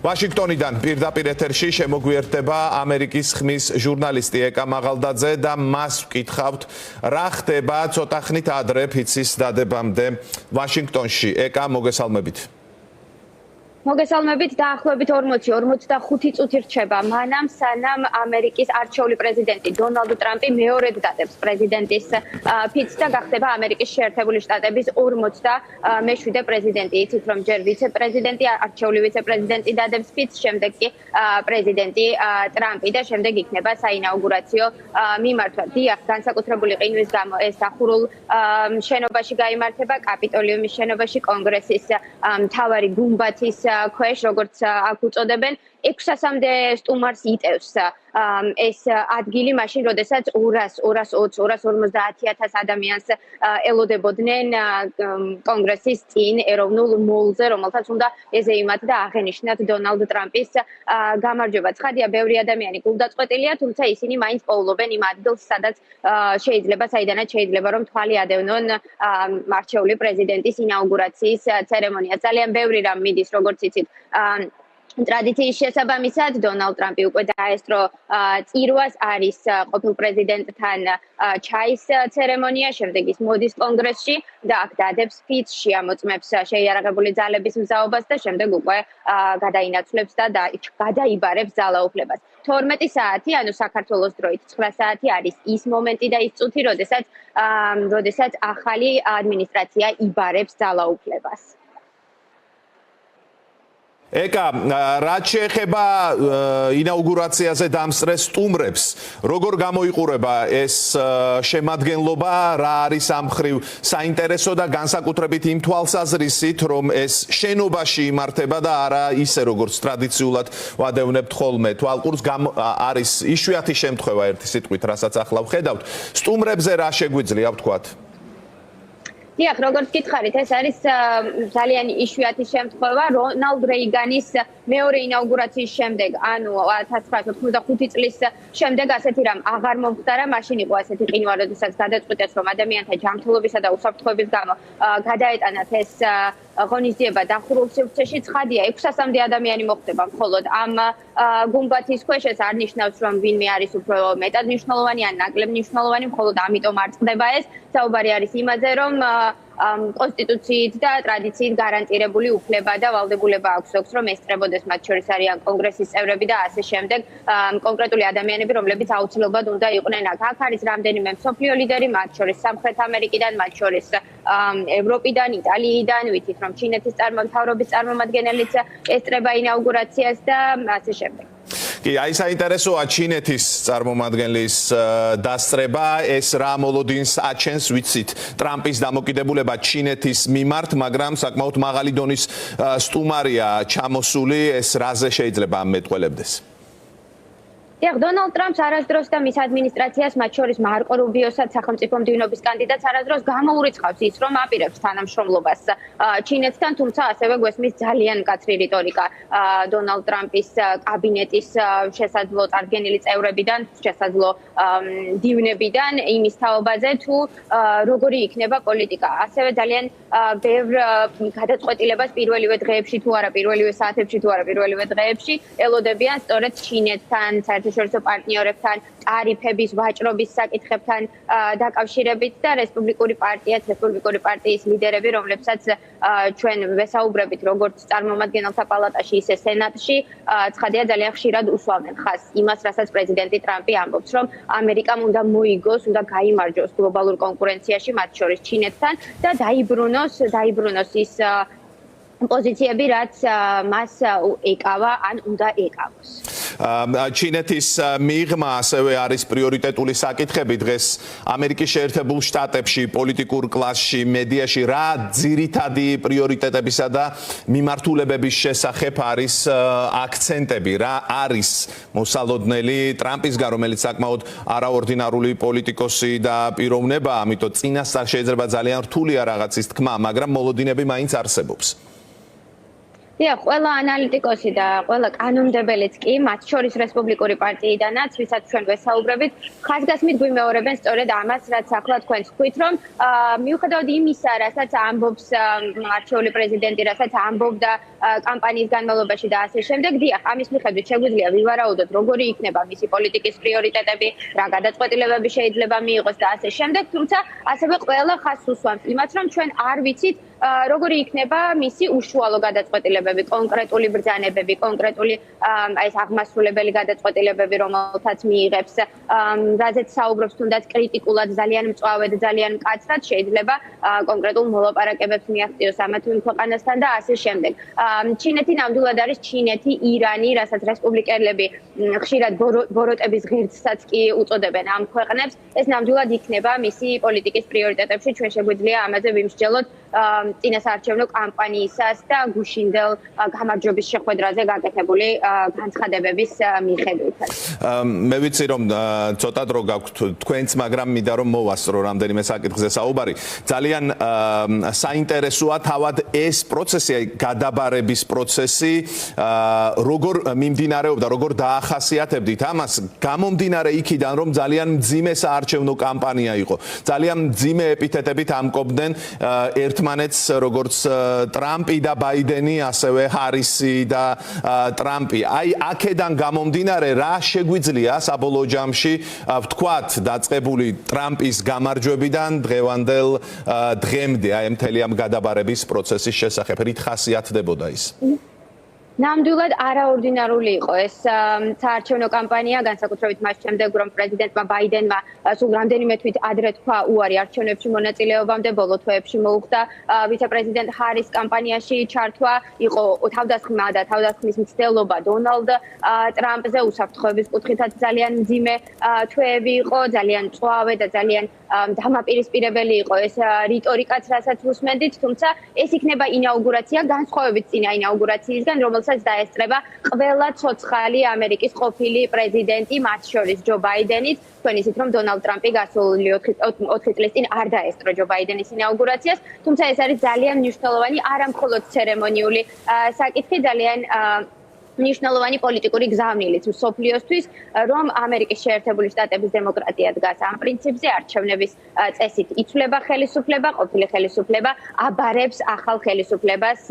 ვაშინგტონიდან პირდაპირ ეთერში შემოგვიერთდება ამერიკის ხმის ჟურნალისტი ეკა მაღალდაძე და მას ვკითხავთ, რა ხდება ცოტა ხნით ადრე ფიცის დადებამდე ვაშინგტონში. ეკა, მოგესალმებით. მოგესალმებით, დაახლოებით 40-45 წუთი რჩება მანამ, სანამ ამერიკის არჩეული პრეზიდენტი დონალდ ტრამპი მეორედ დადებს პრეზიდენტის ფიცს და გახდება ამერიკის შეერთებული შტატების 47 პრეზიდენტი. იცით, რომ ჯერ ვიცე-პრეზიდენტი, არჩეული ვიცე-პრეზიდენტი დადებს ფიცს, შემდეგ კი პრეზიდენტი ტრამპი და შემდეგ იქნება საინაუგურაციო მიმართვა. დიახ, განსაკუთრებული ყინვის გამო ეს დახურულ შენობაში გაიმართება, კაპიტოლიუმის შენობაში, კონგრესის მთავარი გუმბათის ქვეშ, როგორც აქ უწოდებენ, 600-მდე სტუმარს იტევს ეს ადგილი, მაშინ, როდესაც 250,000 ადამიანს ელოდებოდნენ კონგრესის წინ ეროვნულ მოლზე, რომელთაც უნდა ეზეიმათ და აღენიშნათ დონალდ ტრამპის გამარჯვება. ცხადია, ბევრი ადამიანი გულდაწყვეტილია, თუმცა ისინი მაინც პოულობენ იმ ადგილს, საიდანაც შეიძლება რომ თვალი ადევნონ არჩეული პრეზიდენტის ინაუგურაციის ცერემონიას. ძალიან ბევრი რამ მიდის, როგორც იცით, ტრადიციის შესაბამისად, დონალდ ტრამპი უკვე დაესწრო წირვას, არის ყოფილ პრეზიდენტთან ჩაის ცერემონია, შემდეგ ის მოდის კონგრესში და აქ დადებს ფიცს, შეამოწმებს შეიარაღებული ძალების მზაობას და შემდეგ უკვე გადაინაცვლებს და გადაიბარებს ძალაუფლებას. 12 საათი, ანუ საქართველოს დროით 9 საათი არის ის მომენტი და ის წუთი, როდესაც ახალი ადმინისტრაცია იბარებს ძალაუფლებას. ეკა, რაც შეეხება ინაუგურაციაზე დამსწრეს სტუმრებს, როგორ გამოიყურება ეს შემადგენლობა, რა არის ამ მხრივ საინტერესო და განსაკუთრებით იმ თვალსაზრისით, რომ ეს შენობაში იმართება და არა ისე, როგორც ტრადიციულად ვადევნებთ ხოლმე. თვალყურს არის იშვიათი შემთხვევა, ერთი სიტყვით, რასაც ახლა ვხედავთ. სტუმრებზე რა შეგვიძლია ვთქვათ? დიახ, როგორც გითხარით, ეს არის ძალიან იშვიათი შემთხვევა. რონალდ რეიგანის მეორე ინაუგურაციის შემდეგ, ანუ 1985 წლის შემდეგ ასეთი რამ აღარ მომხდარა, მაშინ იყო ასეთი ყინვა, როდესაც გადაწყვიტეს, რომ ადამიანთა ჯანმრთელობისა და უსაფრთხოების გამო გადაეტანათ ეს ღონისძიება დახურულ სივრცეში. ცხადია, 600-მდე ადამიანი მოხვდება მხოლოდ ამ გუმბათის ქვეშ. ეს არ ნიშნავს, რომ ვინმე არის უფრო მეტად მნიშვნელოვანი ან ნაკლებ მნიშვნელოვანი, მხოლოდ ამიტომ არ წყდება ეს. საუბარი არის იმაზე, რომ კონსტიტუციით და ტრადიციით გარანტირებული უფლება და ვალდებულება აქვს, რომ ესწრებოდეს, მათ შორის არიან კონგრესის წევრები და ასე შემდეგ, კონკრეტული ადამიანები, რომლებიც აუცილებლად უნდა იყვნენ აქ. აქ არის რამდენიმე მსოფლიო ლიდერი, მათ შორის სამხრეთ ამერიკიდან, მათ შორის ევროპიდან, იტალიიდან, ვიცით, რომ ჩინეთის მთავრობის წარმომადგენელიც ესწრება ინაუგურაციას და ასე შემდეგ. კი, აი საინტერესოა ჩინეთის წარმომადგენლის დასწრება, ეს რა მოლოდინს აჩენს, ვიცით, ტრამპის დამოკიდებულება ჩინეთის მიმართ, მაგრამ საკმაოდ მაღალი დონის სტუმარია ჩამოსული, ეს რაზე შეიძლება ამეტყველებდეს? დიახ, დონალდ ტრამპს არასდროს და მის ადმინისტრაციას, მათ შორის მარკო რუბიოსაც, სახელმწიფო მდივნობის კანდიდატს, არასდროს გამოურიცხავს ის, რომ აპირებს თანამშრომლობას ჩინეთთან, თუმცა ასევე გვესმის ძალიან მკაცრი რიტორიკა დონალდ ტრამპის კაბინეტის შესაძლო წარდგენილი წევრებიდან, შესაძლო მდივნებიდან, იმის თაობაზე, თუ როგორი იქნება პოლიტიკა. ასევე ძალიან ბევრ გადაწყვეტილებას პირველივე დღეებში თუ არა, პირველივე საათებში თუ არა, პირველივე დღეებში ელოდებიან სწორედ ჩინეთთან, საერთაშორისო პარტნიორებთან, ტარიფების, ვაჭრობის საკითხებთან დაკავშირებით და რესპუბლიკური პარტიის ლიდერები, რომლებსაც ჩვენ ვესაუბრებით როგორც წარმომადგენელთა პალატაში, ისე სენატში, ცხადია ძალიან ხშირად უსვამენ ხაზს იმას, რასაც პრეზიდენტი ტრამპი ამბობს, რომ ამერიკამ უნდა მოიგოს, უნდა გაიმარჯვოს გლობალურ კონკურენციაში, მათ შორის ჩინეთთან და დაიბრუნოს ის პოზიციები, რაც მას ეკავა ან უნდა ეკავოს. ჩინეთის მიღმა ასევე არის პრიორიტეტული საკითხები დღეს ამერიკის შეერთებულ შტატებში, პოლიტიკურ კლასში, მედიაში, რა ძირითადი პრიორიტეტებისა და მიმართულებების შესახებ არის აქცენტები, რა არის მოსალოდნელი ტრამპისგან, რომელიც საკმაოდ არაორდინარული პოლიტიკოსი და პიროვნება, ამიტომ წინასწარ შეიძლება ძალიან რთულია რაღაცის თქმა, მაგრამ მოლოდინები მაინც არსებობს. დიახ, ყველა ანალიტიკოსი და ყველა კანონმდებელიც კი, მათ შორის რესპუბლიკური პარტიიდანაც, ვისაც ჩვენ ვესაუბრებით, ხაზგასმით გვიმეორებენ სწორედ ამას, რაც ახლა თქვენ თქვით, რომ მიუხედავად იმისა, რასაც ამბობს არჩეული პრეზიდენტი, რასაც ამბობდა კამპანიის განმავლობაში და ასე შემდეგ, დიახ, ამის მიხედვით შეგვიძლია ვივარაუდოთ, როგორი იქნება მისი პოლიტიკის პრიორიტეტები, რა გადაწყვეტილებები შეიძლება მიიღოს და ასე შემდეგ, თუმცა ასევე ყველა ხაზს უსვამს იმას, რომ ჩვენ არ ვიცით როგორი იქნება მისი უშუალო გადაწყვეტილებები, კონკრეტული ბრძანებები, კონკრეტული ეს აღმასრულებელი გადაწყვეტილებები, რომელთაც მიიღებს, რაზეც საუბრობს თუნდაც კრიტიკულად, ძალიან მწვავედ, ძალიან მკაცრად, შეიძლება კონკრეტულ მოლაპარაკებებს მიაღწიოს ამა თუ იმ ქვეყანასთან და ასე შემდეგ. ჩინეთი ნამდვილად არის ჩინეთი, ირანი, რასაც რესპუბლიკელები ხშირად ბოროტების ღირსსაც კი უწოდებენ ამ ქვეყნებს, ეს ნამდვილად იქნება მისი პოლიტიკის პრიორიტეტებში, ჩვენ შეგვიძლია ამაზე ვიმსჯელოთ წინასაარჩევნო კამპანიისას და გუშინდელ გამარჯვების შეხვედრაზე გაკეთებული განცხადებების მიხედვითაც. მე ვიცი რომ ცოტა დრო გაქვთ თქვენც, მაგრამ მინდა რომ მოვასწრო რამდენიმე საკითხზე საუბარი. ძალიან საინტერესოა თავად ეს პროცესი, გადაბარების პროცესი, როგორ მიმდინარეობდა, როგორ დაახასიათებდით ამას, გამომდინარე იქიდან, რომ ძალიან მძიმე საარჩევნო კამპანია იყო. ძალიან მძიმე ეპითეტებით ამკობდნენ ერთმანეთს, როგორც ტრამპი და ბაიდენი, ასევე ჰარისი და ტრამპი. აი, აქედან გამომდინარე, რა შეგვიძლია საბოლოო ჯამში ვთქვათ დაწყებული ტრამპის გამარჯვებიდან დღევანდელ დღემდე, აი მთელი ამ გადაბარების პროცესის შესახებ, რით ხასიათდებოდა ის? ნამდვილად არაორდინარული იყო ეს საარჩევნო კამპანია, განსაკუთრებით მას შემდეგ, რომ პრეზიდენტმა ბაიდენმა სულ რამდენიმე თვით ადრე თქვა უარი არჩევნებში მონაწილეობამდე, ბოლო თვეებში მოუხდა ვიცე-პრეზიდენტ ჰარის კამპანიაში ჩართვა, იყო თავდასხმა და თავდასხმის მცდელობა დონალდ ტრამპზე, უსაფრთხოების კუთხითაც ძალიან მძიმე თვეები იყო, ძალიან მწვავე და ძალიან დამაპირისპირებელი იყო ეს რიტორიკაც, რასაც უსმენდით, თუმცა ეს იქნება ინაუგურაცია, განსხვავებით წინა ინაუგურაციისგან, რომელსაც დაესწრება ყველა ცოცხალი ამერიკის ყოფილი პრეზიდენტი, მათ შორის ჯო ბაიდენიც. თქვენ იცით, რომ დონალდ ტრამპი გასული 4 წლის წინ არ დაესწრო ჯო ბაიდენის ინაუგურაციას, თუმცა ეს არის ძალიან მნიშვნელოვანი, არა მხოლოდ ცერემონიული საკითხი, ძალიან მნიშვნელოვანი პოლიტიკური გზავნილიც მსოფლიოსთვის, რომ ამერიკის შეერთებული შტატების დემოკრატია დგას ამ პრინციპზე, არჩევნების წესით იცვლება ხელისუფლება, ყოფილი ხელისუფლება აბარებს ახალ ხელისუფლებას,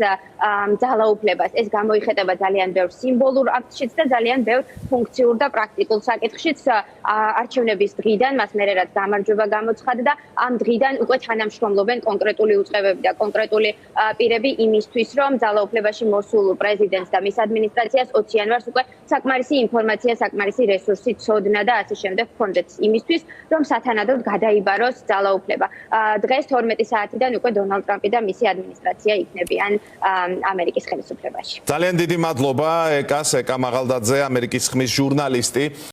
ძალაუფლებას. ეს გამოიხატება ძალიან ბევრ სიმბოლურ აქტშიც და ძალიან ბევრ ფუნქციურ და პრაქტიკულ საკითხშიც არჩევნების დღიდან, მას მერე რაც გამარჯვება გამოცხადდა და ამ დღიდან უკვე თანამშრომლობენ კონკრეტული უწყებები და კონკრეტული პირები იმისთვის, რომ ძალაუფლებაში მოსულ პრეზიდენტს და მის ადმინისტრაციას 20 იანვარს უკვე საკმარისი ინფორმაცია, საკმარისი რესურსი, ცოდნა და ასე შემდეგ ჰქონდეთ იმისთვის, რომ სათანადოდ გადაიბაროს ძალაუფლება. დღეს 12 საათიდან უკვე დონალდ ტრამპი და მისი ადმინისტრაცია იქნებიან ამერიკის ხელისუფლებაში. ძალიან დიდი მადლობა ეკა მაღალდაძე, ამერიკის ხმის ჟურნალისტი.